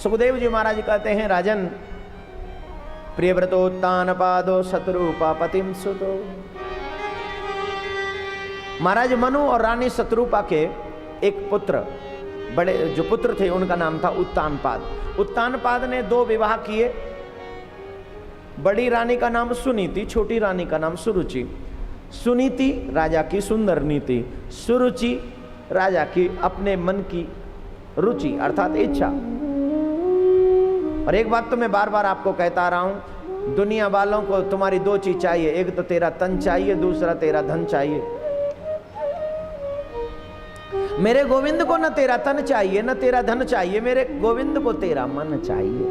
सुखदेव जी महाराज कहते हैं, राजन प्रियव्रतोत्तान पादो शत्रुपा पतिम सुतो। महाराज मनु और रानी शत्रुपा के एक पुत्र, बड़े जो पुत्र थे उनका नाम था उत्तानपाद। उत्तानपाद ने 2 विवाह किए। बड़ी रानी का नाम सुनीति, छोटी रानी का नाम सुरुचि। सुनीति राजा की सुंदर नीति, सुरुचि राजा की अपने मन की रुचि अर्थात इच्छा। और एक बात तो मैं बार बार आपको कहता रहा हूं, दुनिया वालों को तुम्हारी 2 चीज चाहिए, एक तो तेरा तन चाहिए, दूसरा तेरा धन चाहिए। मेरे गोविंद को न तेरा तन चाहिए न तेरा धन चाहिए, मेरे गोविंद को तेरा मन चाहिए।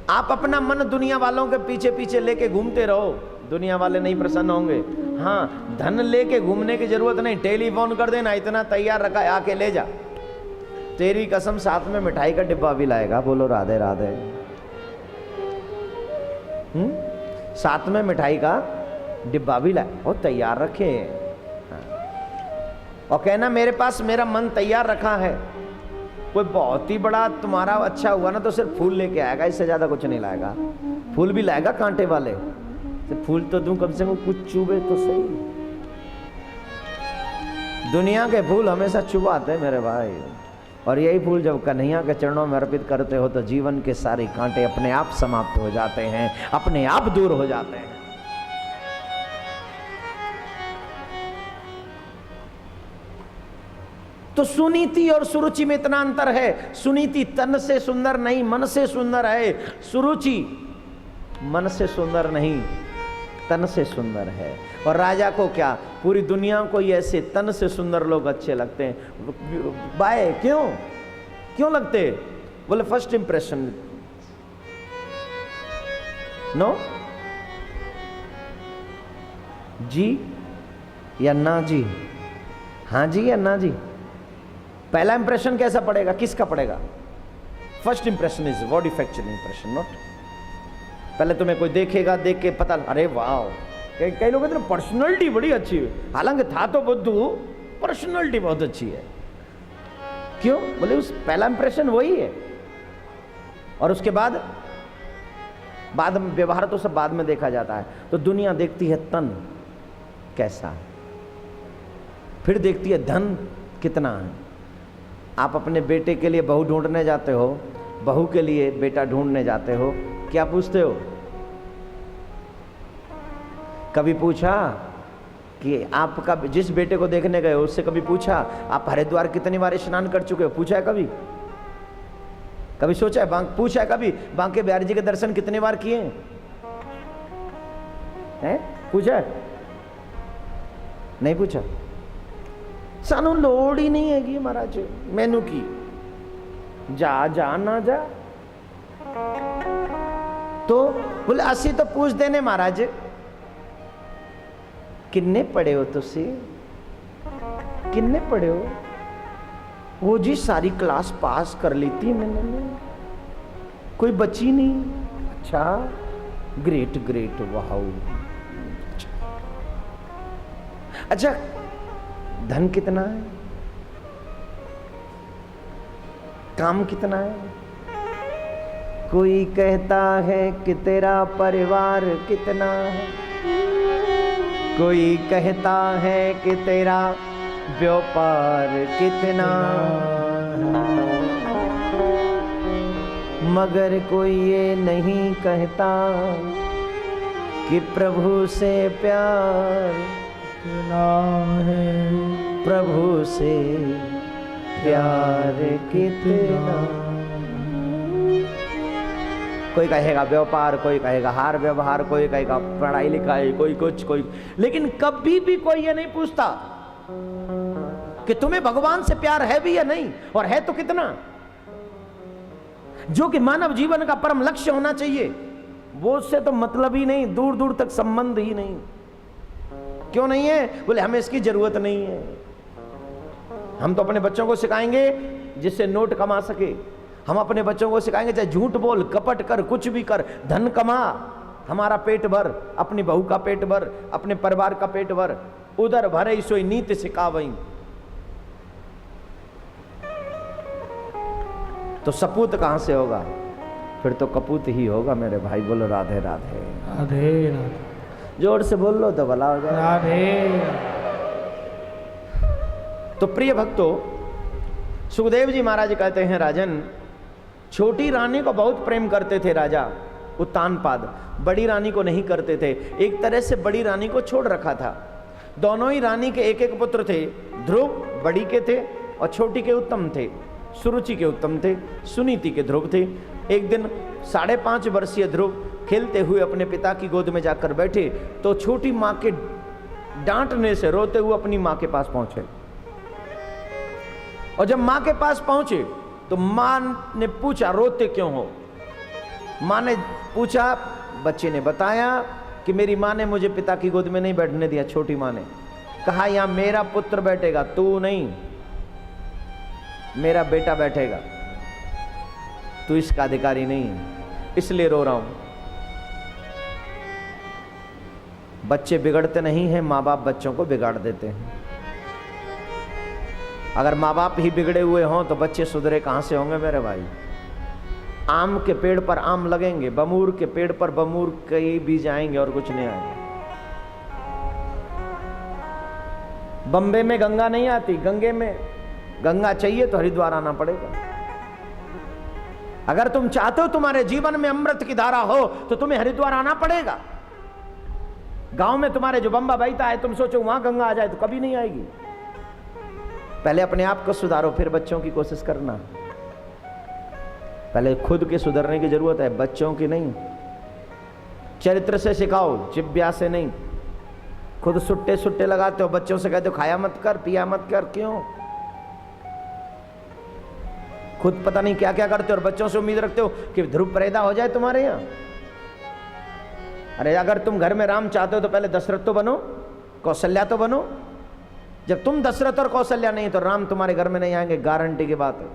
आप अपना मन दुनिया वालों के पीछे पीछे लेके घूमते रहो, दुनिया वाले नहीं प्रसन्न होंगे। हाँ, धन लेके घूमने की जरूरत नहीं, टेलीफोन कर देना, इतना तैयार रखा है आके ले जा। तेरी कसम साथ में मिठाई का डिब्बा भी लाएगा, बोलो राधे राधे। साथ में मिठाई का डिब्बा भी लाए, वो तैयार रखे। और कहना मेरे पास मेरा मन तैयार रखा है। कोई बहुत ही बड़ा तुम्हारा अच्छा हुआ ना तो सिर्फ फूल लेके आएगा, इससे ज्यादा कुछ नहीं लाएगा। फूल भी लाएगा कांटे वाले, तो फूल तो दूं कम से कम कुछ चुभे तो सही। दुनिया के फूल हमेशा चुभाते मेरे भाई, और यही फूल जब कन्हैया के चरणों में अर्पित करते हो तो जीवन के सारे कांटे अपने आप समाप्त हो जाते हैं, अपने आप दूर हो जाते हैं। तो सुनीति और सुरुचि में इतना अंतर है। सुनीति तन से सुंदर नहीं, मन से सुंदर है। सुरुचि मन से सुंदर नहीं, तन से सुंदर है। और राजा को क्या, पूरी दुनिया को ही ऐसे तन से सुंदर लोग अच्छे लगते हैं। बाय क्यों क्यों लगते? बोले फर्स्ट इंप्रेशन। नो जी या ना जी, हाँ जी या ना जी। पहला इंप्रेशन कैसा पड़ेगा, किसका पड़ेगा? First impression is body fracture impression, not. पहले तुम्हें कोई देखेगा, देख के पता, अरे वाह, कई लोग कहते हैं पर्सनैलिटी बड़ी अच्छी है, हालांकि था तो बुद्धू, पर्सनैलिटी बहुत अच्छी है। क्यों? बोले उस पहला इंप्रेशन वही है। और उसके बाद में व्यवहार तो सब बाद में देखा जाता है। तो दुनिया देखती है तन कैसा है, फिर देखती है धन कितना है। आप अपने बेटे के लिए बहू ढूंढने जाते हो, बहू के लिए बेटा ढूंढने जाते हो, क्या पूछते हो? कभी पूछा कि आपका जिस बेटे को देखने गए हो उससे कभी पूछा आप हरिद्वार कितनी बार स्नान कर चुके हो? पूछा है कभी? कभी सोचा है? पूछा है कभी बांके बिहारी जी के दर्शन कितने बार किए हैं? पूछा है? नहीं पूछा। सानू लोड़ ही नहीं हैगी महाराज मैनू की, जा जा ना जा। तो बोले असी तो पूछ देने महाराज किन्ने पढ़े हो तुसी, किन्ने पढ़े हो? वो जी सारी क्लास पास कर ली थी मैंने, कोई बची नहीं। अच्छा, ग्रेट ग्रेट, वाह। अच्छा, धन कितना है, काम कितना है? कोई कहता है कि तेरा परिवार कितना है, कोई कहता है कि तेरा व्यापार कितना, मगर कोई ये नहीं कहता कि प्रभु से प्यार कितना है, प्रभु से प्यार कितना। कोई कहेगा व्यापार, कोई कहेगा हार व्यवहार, कोई कहेगा पढ़ाई लिखाई, कोई कुछ, कोई। लेकिन कभी भी कोई ये नहीं पूछता कि तुम्हें भगवान से प्यार है भी या नहीं, और है तो कितना। जो कि मानव जीवन का परम लक्ष्य होना चाहिए, वो उससे तो मतलब ही नहीं, दूर दूर तक संबंध ही नहीं। क्यों नहीं है? बोले हमें इसकी जरूरत नहीं है। हम तो अपने बच्चों को सिखाएंगे जिससे नोट कमा सके। हम अपने बच्चों को सिखाएंगे चाहे झूठ बोल, कपट कर, कुछ भी कर, धन कमा, हमारा पेट भर, अपनी बहू का पेट भर, अपने परिवार का पेट भर, उधर भरे सोई नीति सिखावई। तो सपूत कहां से होगा? फिर तो कपूत ही होगा मेरे भाई। बोलो राधे राधे। राधे राधे। जोर से बोल लो तो भला हो जाए। राधे। तो प्रिय भक्तों, सुखदेव जी महाराज कहते हैं, राजन छोटी रानी को बहुत प्रेम करते थे राजा उत्तानपाद, बड़ी रानी को नहीं करते थे। एक तरह से बड़ी रानी को छोड़ रखा था। दोनों ही रानी के एक एक पुत्र थे। ध्रुव बड़ी के थे और छोटी के उत्तम थे। सुरुचि के उत्तम थे, सुनीति के ध्रुव थे। एक दिन 5.5 वर्षीय ध्रुव खेलते हुए अपने पिता की गोद में जाकर बैठे तो छोटी माँ के डांटने से रोते हुए अपनी माँ के पास पहुंचे। और जब माँ के पास पहुंचे तो माँ ने पूछा, रोते क्यों हो? माँ ने पूछा, बच्चे ने बताया कि मेरी माँ ने मुझे पिता की गोद में नहीं बैठने दिया। छोटी माँ ने कहा, यहां मेरा पुत्र बैठेगा, तू नहीं, मेरा बेटा बैठेगा, तू इसका अधिकारी नहीं है, इसलिए रो रहा हूं। बच्चे बिगड़ते नहीं हैं, माँ बाप बच्चों को बिगाड़ देते हैं। अगर माँ बाप ही बिगड़े हुए हों तो बच्चे सुधरे कहां से होंगे मेरे भाई? आम के पेड़ पर आम लगेंगे, बमूर के पेड़ पर बमूर कई बीज आएंगे और कुछ नहीं आएंगे। बम्बे में गंगा नहीं आती, गंगा चाहिए तो हरिद्वार आना पड़ेगा। अगर तुम चाहते हो तुम्हारे जीवन में अमृत की धारा हो तो तुम्हें हरिद्वार आना पड़ेगा। गांव में तुम्हारे जो बम्बा बहता है, तुम सोचो वहां गंगा आ जाए तो कभी नहीं आएगी। पहले अपने आप को सुधारो, फिर बच्चों की कोशिश करना। पहले खुद के सुधरने की जरूरत है, बच्चों की नहीं। चरित्र से सिखाओ, जिब्या से नहीं। खुद सुट्टे सुट्टे लगाते हो, बच्चों से कहते हो खाया मत कर, पिया मत कर। क्यों? खुद पता नहीं क्या क्या करते हो और बच्चों से उम्मीद रखते हो कि ध्रुव पैदा हो जाए तुम्हारे यहां। अरे अगर तुम घर में राम चाहते हो तो पहले दशरथ तो बनो, कौशल्या तो बनो। जब तुम दशरथ और कौशल्या नहीं तो राम तुम्हारे घर में नहीं आएंगे, गारंटी की बात है।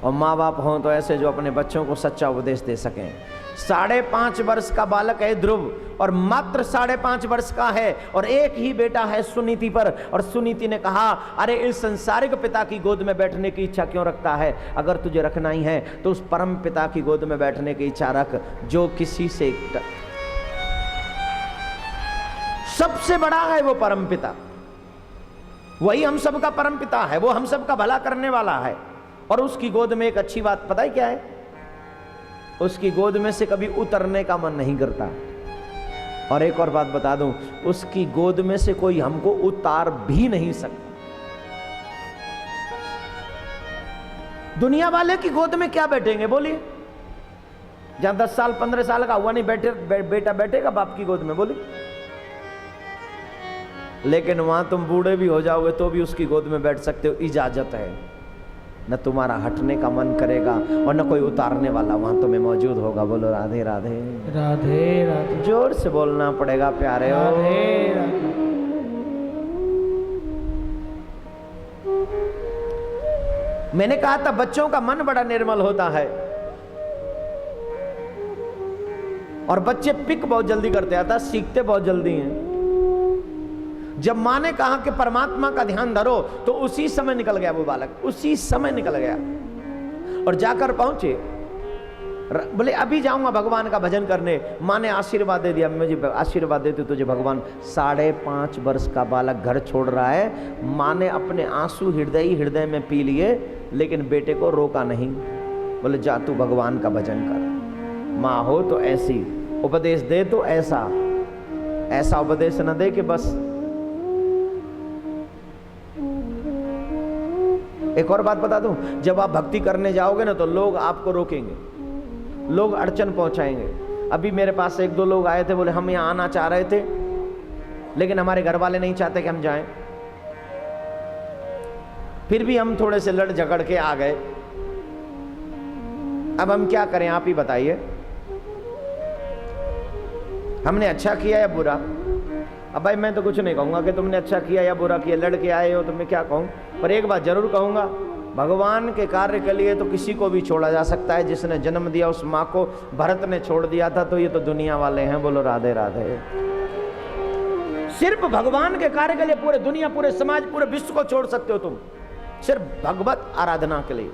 और माँ बाप हों तो ऐसे जो अपने बच्चों को सच्चा उपदेश दे सकें। 5.5 वर्ष का बालक है ध्रुव और मात्र 5.5 वर्ष का है और एक ही बेटा है सुनीति पर। और सुनीति ने कहा, अरे इस संसारिक पिता की गोद में बैठने की इच्छा क्यों रखता है? अगर तुझे रखना ही है तो उस परम पिता की गोद में बैठने की इच्छा रख जो किसी से सबसे बड़ा है। वो परम पिता, वही हम सबका परम पिता है, वो हम सबका भला करने वाला है। और उसकी गोद में एक अच्छी बात पता है क्या है? उसकी गोद में से कभी उतरने का मन नहीं करता। और एक और बात बता दूं, उसकी गोद में से कोई हमको उतार भी नहीं सकता। दुनिया वाले की गोद में क्या बैठेंगे बोलिए? जहां 10 साल 15 साल का हुआ नहीं बेटा बैठेगा बाप की गोद में, बोलिए? लेकिन वहां तुम बूढ़े भी हो जाओगे तो भी उसकी गोद में बैठ सकते हो, इजाजत है। न तुम्हारा हटने का मन करेगा और न कोई उतारने वाला वहां तुम्हें मौजूद होगा। बोलो राधे राधे। राधे राधे। जोर से बोलना पड़ेगा प्यारे। राधे राधे। मैंने कहा था बच्चों का मन बड़ा निर्मल होता है और बच्चे पिक बहुत जल्दी करते आता, सीखते बहुत जल्दी हैं। जब माँ ने कहा कि परमात्मा का ध्यान धरो तो उसी समय निकल गया वो बालक, उसी समय निकल गया और जाकर पहुंचे। बोले अभी जाऊंगा भगवान का भजन करने। माँ ने आशीर्वाद दे दिया, मुझे आशीर्वाद देते तुझे भगवान। 5.5 वर्ष का बालक घर छोड़ रहा है। माँ ने अपने आंसू हृदय में पी लिए, लेकिन बेटे को रोका नहीं। बोले जा तू भगवान का भजन कर। माँ हो तो ऐसी, उपदेश दे तो ऐसा, ऐसा उपदेश न दे कि बस। एक और बात बता दूं, जब आप भक्ति करने जाओगे ना तो लोग आपको रोकेंगे, लोग अड़चन पहुंचाएंगे। अभी मेरे पास 1-2 लोग आए थे, बोले हम यहाँ आना चाह रहे थे लेकिन हमारे घर वाले नहीं चाहते कि हम जाएं। फिर भी हम थोड़े से लड़ झगड़ के आ गए। अब हम क्या करें, आप ही बताइए। हमने अच्छा किया या बुरा? अब भाई मैं तो कुछ नहीं कहूंगा कि तुमने अच्छा किया या बुरा किया, लड़के आए हो तो मैं क्या कहूं। पर एक बात जरूर कहूंगा, भगवान के कार्य के लिए तो किसी को भी छोड़ा जा सकता है। जिसने जन्म दिया उस माँ को भरत ने छोड़ दिया था, तो ये तो दुनिया वाले हैं। बोलो राधे राधे। सिर्फ भगवान के कार्य के लिए पूरे दुनिया, पूरे समाज, पूरे विश्व को छोड़ सकते हो तुम। सिर्फ भगवत आराधना के लिए।